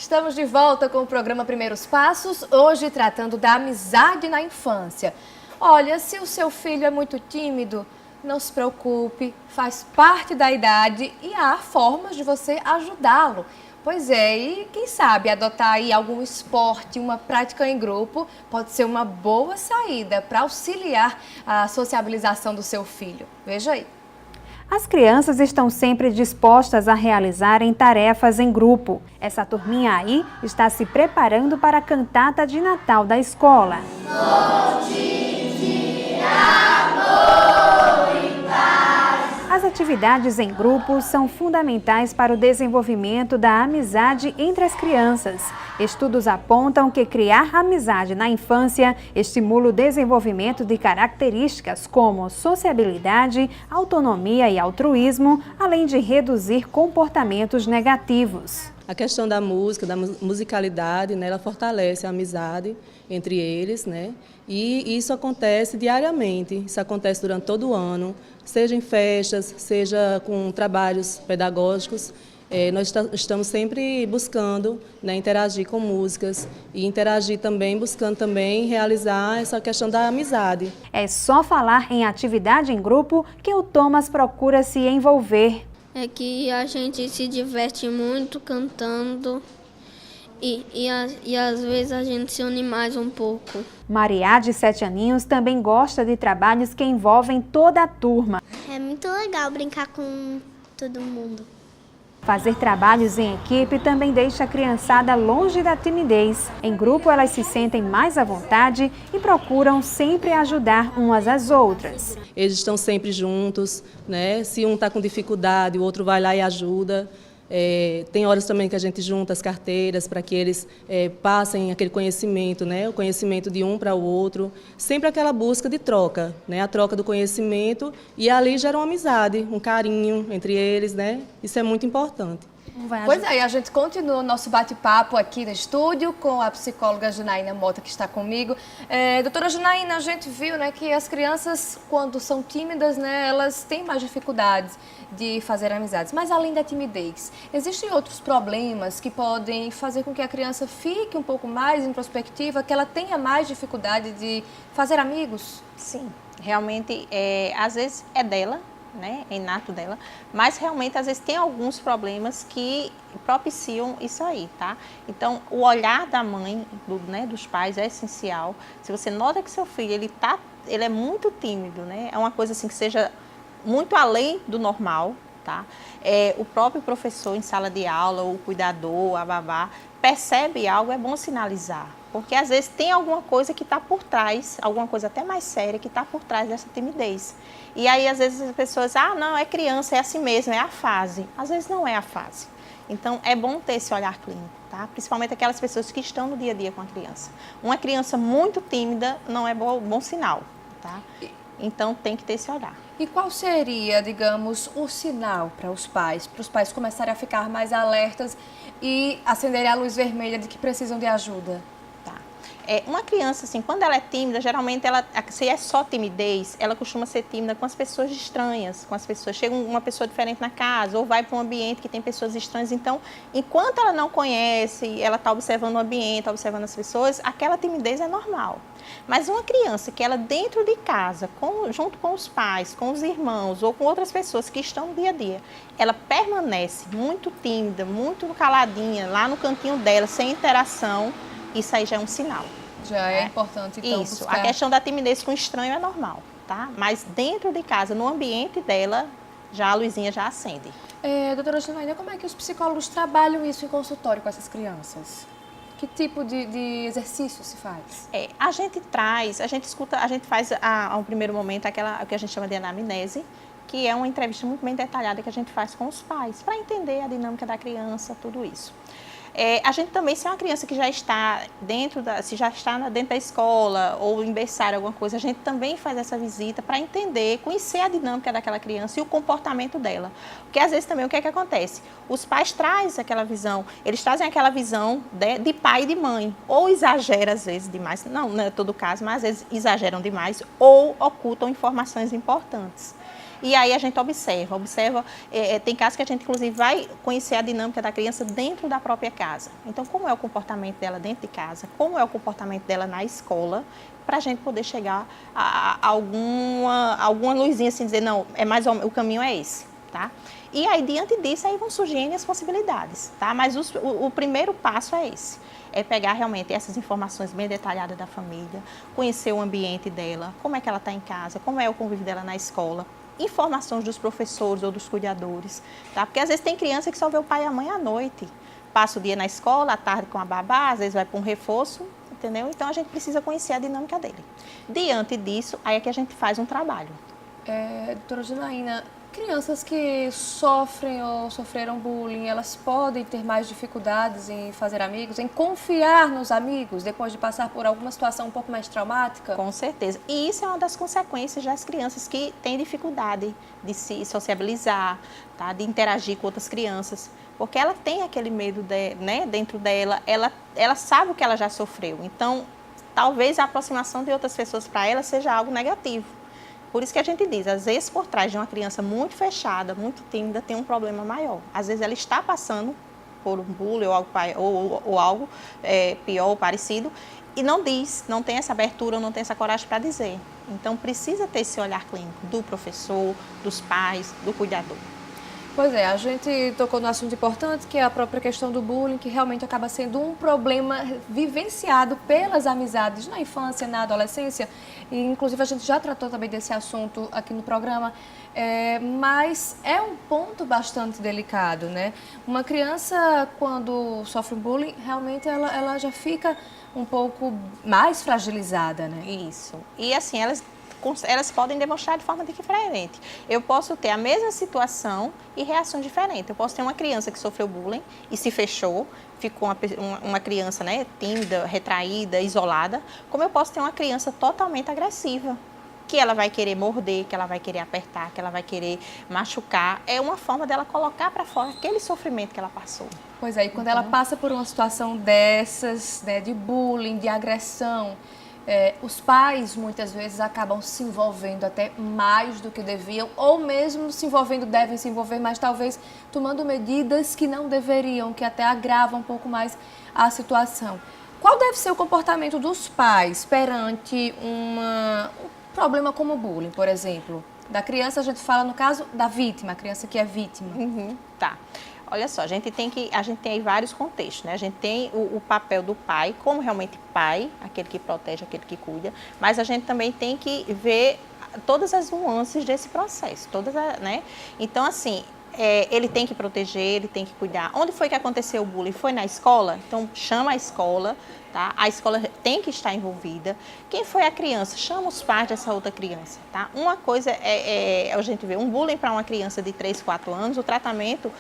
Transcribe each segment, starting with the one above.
Estamos de volta com o programa Primeiros Passos, hoje tratando da amizade na infância. Olha, se o seu filho é muito tímido, não se preocupe, faz parte da idade e há formas de você ajudá-lo. Pois é, e quem sabe adotar aí algum esporte, uma prática em grupo, pode ser uma boa saída para auxiliar a sociabilização do seu filho. Veja aí. As crianças estão sempre dispostas a realizarem tarefas em grupo. Essa turminha aí está se preparando para a cantata de Natal da escola. As atividades em grupo são fundamentais para o desenvolvimento da amizade entre as crianças. Estudos apontam que criar amizade na infância estimula o desenvolvimento de características como sociabilidade, autonomia e altruísmo, além de reduzir comportamentos negativos. A questão da música, da musicalidade, né, ela fortalece a amizade entre eles, né? E isso acontece diariamente, isso acontece durante todo o ano, seja em festas, seja com trabalhos pedagógicos. Nós estamos sempre buscando, né, interagir com músicas e interagir também, buscando também realizar essa questão da amizade. É só falar em atividade em grupo que o Thomas procura se envolver. É que a gente se diverte muito cantando e às vezes a gente se une mais um pouco. Maria, de 7 aninhos, também gosta de trabalhos que envolvem toda a turma. É muito legal brincar com todo mundo. Fazer trabalhos em equipe também deixa a criançada longe da timidez. Em grupo, elas se sentem mais à vontade e procuram sempre ajudar umas às outras. Eles estão sempre juntos, né? Se um está com dificuldade, o outro vai lá e ajuda. Tem horas também que a gente junta as carteiras para que eles passem aquele conhecimento, né? O conhecimento de um para o outro. Sempre aquela busca de troca, né? A troca do conhecimento e ali gera uma amizade, um carinho entre eles, né? Isso é muito importante. Pois é, e a gente continua o nosso bate-papo aqui no estúdio com a psicóloga Janaína Mota, que está comigo. Doutora Janaína, a gente viu, né, que as crianças, quando são tímidas, né, elas têm mais dificuldades de fazer amizades. Mas além da timidez, existem outros problemas que podem fazer com que a criança fique um pouco mais introspectiva, que ela tenha mais dificuldade de fazer amigos? Sim, realmente, às vezes é dela, né, é inato dela, mas realmente às vezes tem alguns problemas que propiciam isso aí, tá? Então, o olhar da mãe, dos pais é essencial. Se você nota que seu filho, ele é muito tímido, né, é uma coisa assim que seja muito além do normal, tá? O próprio professor em sala de aula, o cuidador, a babá, percebe algo, é bom sinalizar. Porque às vezes tem alguma coisa que está por trás, alguma coisa até mais séria que está por trás dessa timidez. E aí às vezes as pessoas, não, é criança, é assim mesmo, é a fase. Às vezes não é a fase. Então é bom ter esse olhar clínico, tá? Principalmente aquelas pessoas que estão no dia a dia com a criança. Uma criança muito tímida não é bom sinal, tá? Então tem que ter esse olhar. E qual seria, digamos, o sinal para os pais começarem a ficar mais alertas e acenderem a luz vermelha de que precisam de ajuda? Uma criança, assim, quando ela é tímida, geralmente, se é só timidez, ela costuma ser tímida com as pessoas estranhas, com as pessoas. Chega uma pessoa diferente na casa ou vai para um ambiente que tem pessoas estranhas. Então, enquanto ela não conhece, ela está observando o ambiente, está observando as pessoas, aquela timidez é normal. Mas uma criança que ela dentro de casa, junto com os pais, com os irmãos ou com outras pessoas que estão no dia a dia, ela permanece muito tímida, muito caladinha, lá no cantinho dela, sem interação, isso aí já é um sinal. Já é importante, então, isso. buscar... A questão da timidez com estranho é normal, tá? Mas dentro de casa, no ambiente dela, já a luzinha já acende. Doutora Janaína, como é que os psicólogos trabalham isso em consultório com essas crianças? Que tipo de exercício se faz? A gente faz ao primeiro momento o que a gente chama de anamnese, que é uma entrevista muito bem detalhada que a gente faz com os pais, para entender a dinâmica da criança, tudo isso. A gente também, se é uma criança que já está dentro da escola ou em berçário, alguma coisa, a gente também faz essa visita para entender, conhecer a dinâmica daquela criança e o comportamento dela. Porque às vezes também o que é que acontece? Os pais trazem aquela visão, eles trazem aquela visão de pai e de mãe, ou exagera às vezes demais, não é todo caso, mas às vezes exageram demais ou ocultam informações importantes. E aí a gente observa, tem casos que a gente inclusive vai conhecer a dinâmica da criança dentro da própria casa. Então, como é o comportamento dela dentro de casa, como é o comportamento dela na escola, para a gente poder chegar a alguma luzinha assim, dizer, não, o caminho é esse, tá? E aí, diante disso, aí vão surgindo as possibilidades, tá? Mas o primeiro passo é esse, é pegar realmente essas informações bem detalhadas da família, conhecer o ambiente dela, como é que ela está em casa, como é o convívio dela na escola, informações dos professores ou dos cuidadores, tá? Porque às vezes tem criança que só vê o pai e a mãe à noite, passa o dia na escola, à tarde com a babá, às vezes vai para um reforço, entendeu? Então a gente precisa conhecer a dinâmica dele. Diante disso, aí é que a gente faz um trabalho. Doutora Janaína, crianças que sofrem ou sofreram bullying, elas podem ter mais dificuldades em fazer amigos, em confiar nos amigos, depois de passar por alguma situação um pouco mais traumática? Com certeza. E isso é uma das consequências das crianças que têm dificuldade de se sociabilizar, tá? De interagir com outras crianças. Porque ela tem aquele medo né, dentro dela, ela sabe o que ela já sofreu. Então, talvez a aproximação de outras pessoas para ela seja algo negativo. Por isso que a gente diz, às vezes por trás de uma criança muito fechada, muito tímida, tem um problema maior. Às vezes ela está passando por um bullying ou algo pior ou parecido e não diz, não tem essa abertura, não tem essa coragem para dizer. Então precisa ter esse olhar clínico do professor, dos pais, do cuidador. Pois é, a gente tocou no assunto importante, que é a própria questão do bullying, que realmente acaba sendo um problema vivenciado pelas amizades na infância, na adolescência. E, inclusive, a gente já tratou também desse assunto aqui no programa, mas é um ponto bastante delicado, né? Uma criança, quando sofre bullying, realmente ela já fica um pouco mais fragilizada, né? Isso. E, assim, elas podem demonstrar de forma diferente. Eu posso ter a mesma situação e reações diferentes. Eu posso ter uma criança que sofreu bullying e se fechou, ficou uma criança, né, tímida, retraída, isolada, como eu posso ter uma criança totalmente agressiva, que ela vai querer morder, que ela vai querer apertar, que ela vai querer machucar. É uma forma dela colocar para fora aquele sofrimento que ela passou. Pois é, e quando ela passa por uma situação dessas, né, de bullying, de agressão, os pais muitas vezes acabam se envolvendo até mais do que deviam, ou mesmo se envolvendo, devem se envolver, mas talvez tomando medidas que não deveriam, que até agravam um pouco mais a situação. Qual deve ser o comportamento dos pais perante um problema como o bullying, por exemplo? Da criança, a gente fala no caso da vítima, a criança que é vítima. Tá. Olha só, a gente tem aí vários contextos, né? A gente tem o papel do pai, como realmente pai, aquele que protege, aquele que cuida, mas a gente também tem que ver todas as nuances desse processo, né? Então, assim, ele tem que proteger, ele tem que cuidar. Onde foi que aconteceu o bullying? Foi na escola? Então, chama a escola, tá? A escola tem que estar envolvida. Quem foi a criança? Chama os pais dessa outra criança, tá? Uma coisa a gente vê um bullying para uma criança de 3, 4 anos, o tratamento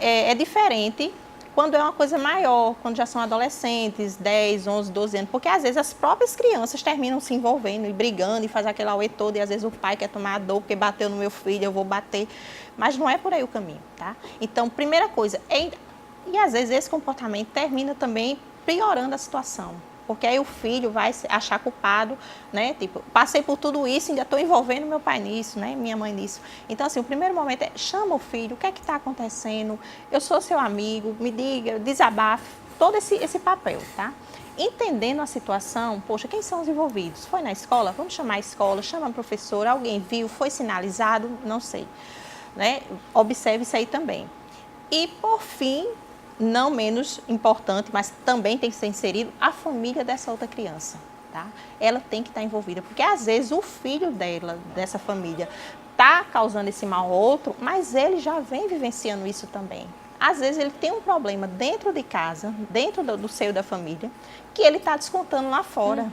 é diferente quando é uma coisa maior, quando já são adolescentes, 10, 11, 12 anos, porque às vezes as próprias crianças terminam se envolvendo e brigando e fazem aquele auê todo, e às vezes o pai quer tomar a dor porque bateu no meu filho, eu vou bater, mas não é por aí o caminho, tá? Então, primeira coisa, e às vezes esse comportamento termina também piorando a situação, porque aí o filho vai se achar culpado, né? Tipo, passei por tudo isso, ainda estou envolvendo meu pai nisso, né? Minha mãe nisso. Então, assim, o primeiro momento é chama o filho, o que é que está acontecendo? Eu sou seu amigo, me diga, desabafe, todo esse papel, tá? Entendendo a situação, poxa, quem são os envolvidos? Foi na escola? Vamos chamar a escola, chama a professora, alguém viu, foi sinalizado? Não sei, né? Observe isso aí também. E, por fim, não menos importante, mas também tem que ser inserido a família dessa outra criança, tá? Ela tem que estar envolvida, porque às vezes o filho dela, dessa família, está causando esse mal ao outro, mas ele já vem vivenciando isso também. Às vezes ele tem um problema dentro de casa, dentro do seio da família, que ele está descontando lá fora.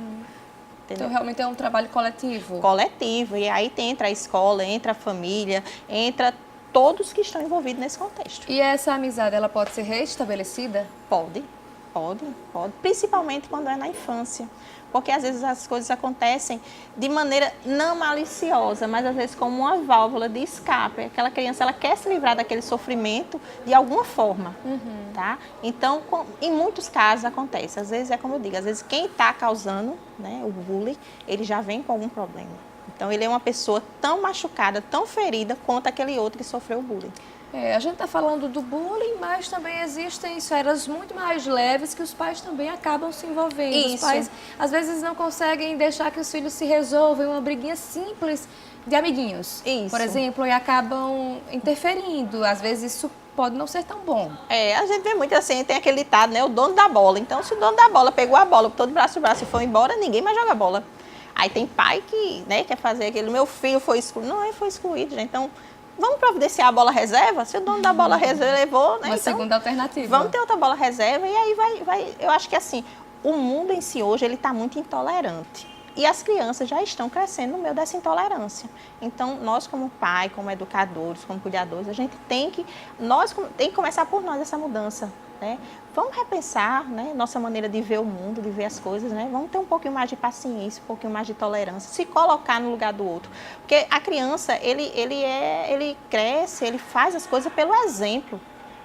Então, realmente é um trabalho coletivo. Coletivo, e aí entra a escola, entra a família, entra todos que estão envolvidos nesse contexto. E essa amizade, ela pode ser restabelecida? Pode, principalmente quando é na infância, porque às vezes as coisas acontecem de maneira não maliciosa, mas às vezes como uma válvula de escape. Aquela criança, ela quer se livrar daquele sofrimento de alguma forma, tá? Então, em muitos casos acontece, às vezes é como eu digo, às vezes quem está causando, né, o bullying, ele já vem com algum problema. Então, ele é uma pessoa tão machucada, tão ferida, quanto aquele outro que sofreu o bullying. A gente está falando do bullying, mas também existem esferas muito mais leves que os pais também acabam se envolvendo. Isso. Os pais, às vezes, não conseguem deixar que os filhos se resolvam uma briguinha simples de amiguinhos, Isso. por exemplo, e acabam interferindo. Às vezes, isso pode não ser tão bom. A gente vê muito assim, tem aquele ditado, né? O dono da bola. Então, se o dono da bola pegou a bola, botou de braço e foi embora, ninguém mais joga bola. Aí tem pai que, né, quer fazer aquilo. Meu filho foi excluído. Não, ele foi excluído, gente. Então, vamos providenciar a bola reserva? Se o dono da bola reserva levou, né? Uma então, segunda alternativa. Vamos ter outra bola reserva e aí vai. Eu acho que assim, o mundo em si hoje, ele está muito intolerante. E as crianças já estão crescendo no meio dessa intolerância. Então, nós como pai, como educadores, como cuidadores, a gente tem que começar por nós essa mudança, né? Vamos repensar, né, nossa maneira de ver o mundo, de ver as coisas, né? Vamos ter um pouquinho mais de paciência, um pouquinho mais de tolerância, se colocar no lugar do outro. Porque a criança, ele cresce, ele faz as coisas pelo exemplo.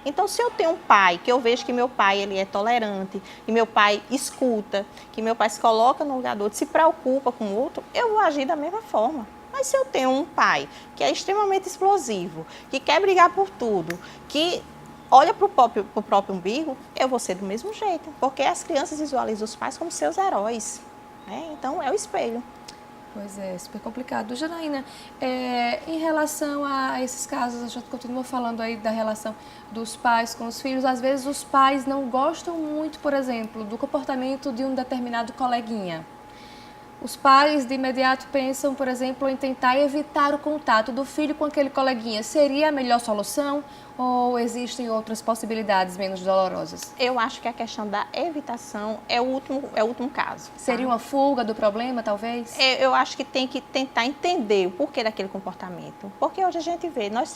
Então, se eu tenho um pai, que eu vejo que meu pai ele é tolerante, que meu pai escuta, que meu pai se coloca no lugar do outro, se preocupa com o outro, eu vou agir da mesma forma. Mas se eu tenho um pai que é extremamente explosivo, que quer brigar por tudo, que olha para o próprio umbigo, eu vou ser do mesmo jeito. Porque as crianças visualizam os pais como seus heróis, né? Então, é o espelho. Pois é, super complicado. Janaína, em relação a esses casos, a gente continua falando aí da relação dos pais com os filhos. Às vezes os pais não gostam muito, por exemplo, do comportamento de um determinado coleguinha. Os pais de imediato pensam, por exemplo, em tentar evitar o contato do filho com aquele coleguinha. Seria a melhor solução ou existem outras possibilidades menos dolorosas? Eu acho que a questão da evitação é o último caso. Tá? Seria uma fuga do problema, talvez? Eu acho que tem que tentar entender o porquê daquele comportamento. Porque hoje a gente vê, nós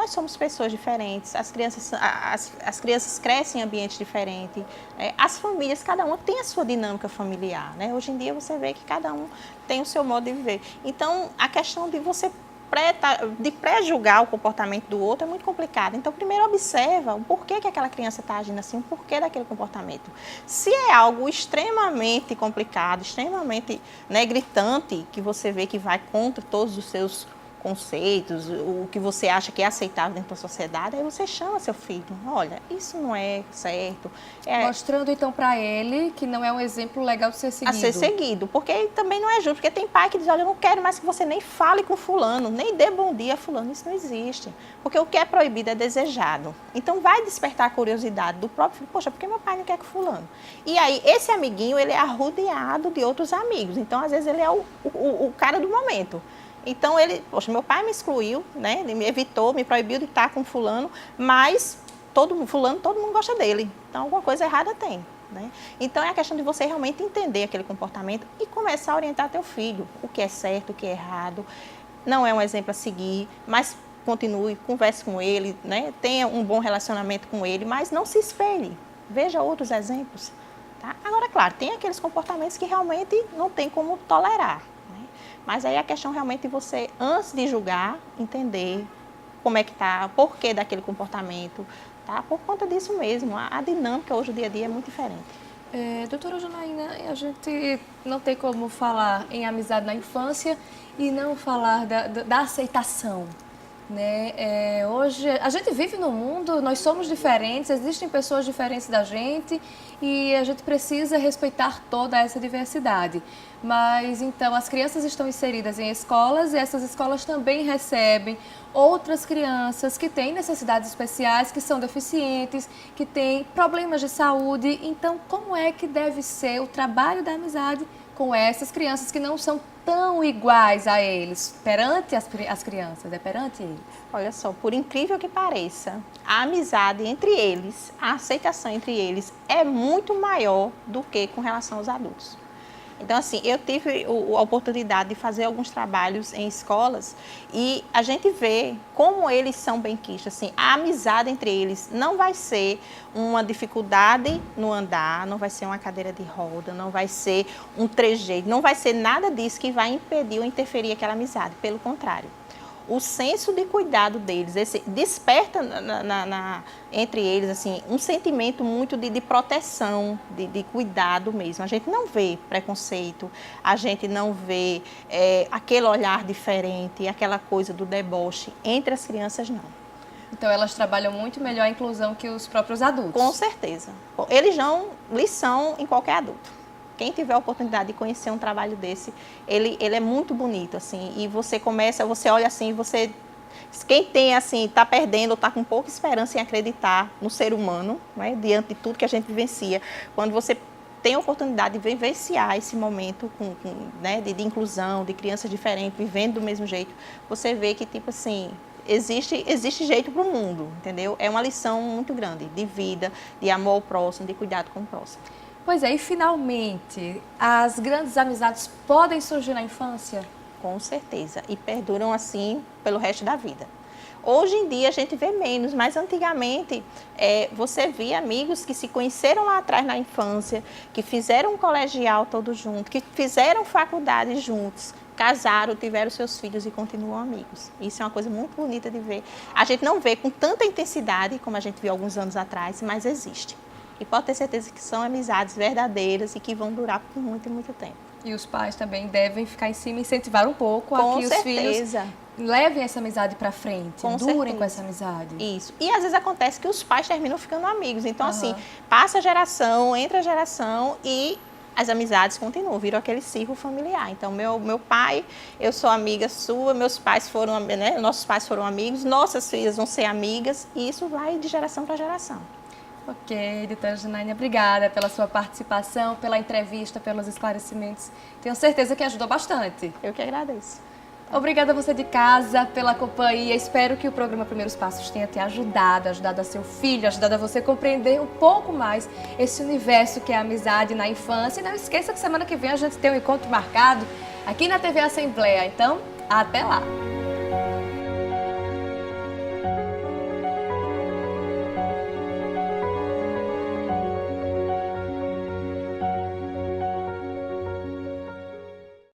somos pessoas diferentes, as crianças crescem em ambientes diferentes, as famílias, cada uma tem a sua dinâmica familiar, né? Hoje em dia você vê que cada um tem o seu modo de viver. Então, a questão de você pré-julgar o comportamento do outro é muito complicado. Então, primeiro observa o porquê que aquela criança está agindo assim, o porquê daquele comportamento. Se é algo extremamente complicado, extremamente, né, gritante, que você vê que vai contra todos os seus conceitos, o que você acha que é aceitável dentro da sociedade, aí você chama seu filho, olha, isso não é certo. Mostrando então para ele que não é um exemplo legal de ser seguido. A ser seguido, porque também não é justo, porque tem pai que diz, olha, eu não quero mais que você nem fale com fulano, nem dê bom dia a fulano, isso não existe. Porque o que é proibido é desejado. Então vai despertar a curiosidade do próprio filho, poxa, por que meu pai não quer que fulano? E aí, esse amiguinho, ele é arrodeado de outros amigos, então às vezes ele é o cara do momento. Então, poxa, meu pai me excluiu, né? Ele me evitou, me proibiu de estar com fulano, mas todo mundo gosta dele. Então, alguma coisa errada tem, né? Então, é a questão de você realmente entender aquele comportamento e começar a orientar teu filho. O que é certo, o que é errado. Não é um exemplo a seguir, mas continue, converse com ele, né? Tenha um bom relacionamento com ele, mas não se espelhe. Veja outros exemplos, tá? Agora, claro, tem aqueles comportamentos que realmente não tem como tolerar. Mas aí a questão realmente de você, antes de julgar, entender como é que está, o porquê daquele comportamento, tá? Por conta disso mesmo, a dinâmica hoje, o dia a dia, é muito diferente. Doutora Janaína, a gente não tem como falar em amizade na infância e não falar da aceitação, né? Hoje, a gente vive no mundo, nós somos diferentes, existem pessoas diferentes da gente e a gente precisa respeitar toda essa diversidade. Mas, então, as crianças estão inseridas em escolas e essas escolas também recebem outras crianças que têm necessidades especiais, que são deficientes, que têm problemas de saúde. Então, como é que deve ser o trabalho da amizade com essas crianças que não são tão iguais a eles, perante as crianças, perante eles? Olha só, por incrível que pareça, a amizade entre eles, a aceitação entre eles é muito maior do que com relação aos adultos. Então, assim, eu tive a oportunidade de fazer alguns trabalhos em escolas e a gente vê como eles são benquistos. Assim, a amizade entre eles não vai ser uma dificuldade no andar, não vai ser uma cadeira de roda, não vai ser um trejeito, não vai ser nada disso que vai impedir ou interferir aquela amizade. Pelo contrário, o senso de cuidado deles, desperta entre eles assim, um sentimento muito de proteção, de cuidado mesmo. A gente não vê preconceito, a gente não vê aquele olhar diferente, aquela coisa do deboche. Entre as crianças, não. Então elas trabalham muito melhor a inclusão que os próprios adultos. Com certeza. Eles dão lição em qualquer adulto. Quem tiver a oportunidade de conhecer um trabalho desse, ele é muito bonito, assim, e você olha assim, quem tem, assim, está perdendo ou está com pouca esperança em acreditar no ser humano, né, diante de tudo que a gente vivencia, quando você tem a oportunidade de vivenciar esse momento né, de inclusão, de crianças diferentes, vivendo do mesmo jeito, você vê que, tipo assim, existe jeito para o mundo, entendeu? É uma lição muito grande de vida, de amor ao próximo, de cuidado com o próximo. Pois é, e finalmente, as grandes amizades podem surgir na infância? Com certeza, e perduram assim pelo resto da vida. Hoje em dia a gente vê menos, mas antigamente você via amigos que se conheceram lá atrás na infância, que fizeram um colegial todos juntos, que fizeram faculdade juntos, casaram, tiveram seus filhos e continuam amigos. Isso é uma coisa muito bonita de ver. A gente não vê com tanta intensidade como a gente viu alguns anos atrás, mas existe. E pode ter certeza que são amizades verdadeiras e que vão durar por muito e muito tempo. E os pais também devem ficar em cima e incentivar um pouco com a que certeza. Os filhos levem essa amizade para frente, durem com essa amizade. Isso. E às vezes acontece que os pais terminam ficando amigos. Então, assim, passa a geração, entra a geração e as amizades continuam, viram aquele círculo familiar. Então, meu pai, eu sou amiga sua, meus pais foram, né, nossos pais foram amigos, nossas filhas vão ser amigas, e isso vai de geração para geração. Ok, doutora Janaína, obrigada pela sua participação, pela entrevista, pelos esclarecimentos. Tenho certeza que ajudou bastante. Eu que agradeço. Obrigada a você de casa pela companhia. Espero que o programa Primeiros Passos tenha te ajudado a seu filho, ajudado a você compreender um pouco mais esse universo que é a amizade na infância. E não esqueça que semana que vem a gente tem um encontro marcado aqui na TV Assembleia. Então, até lá!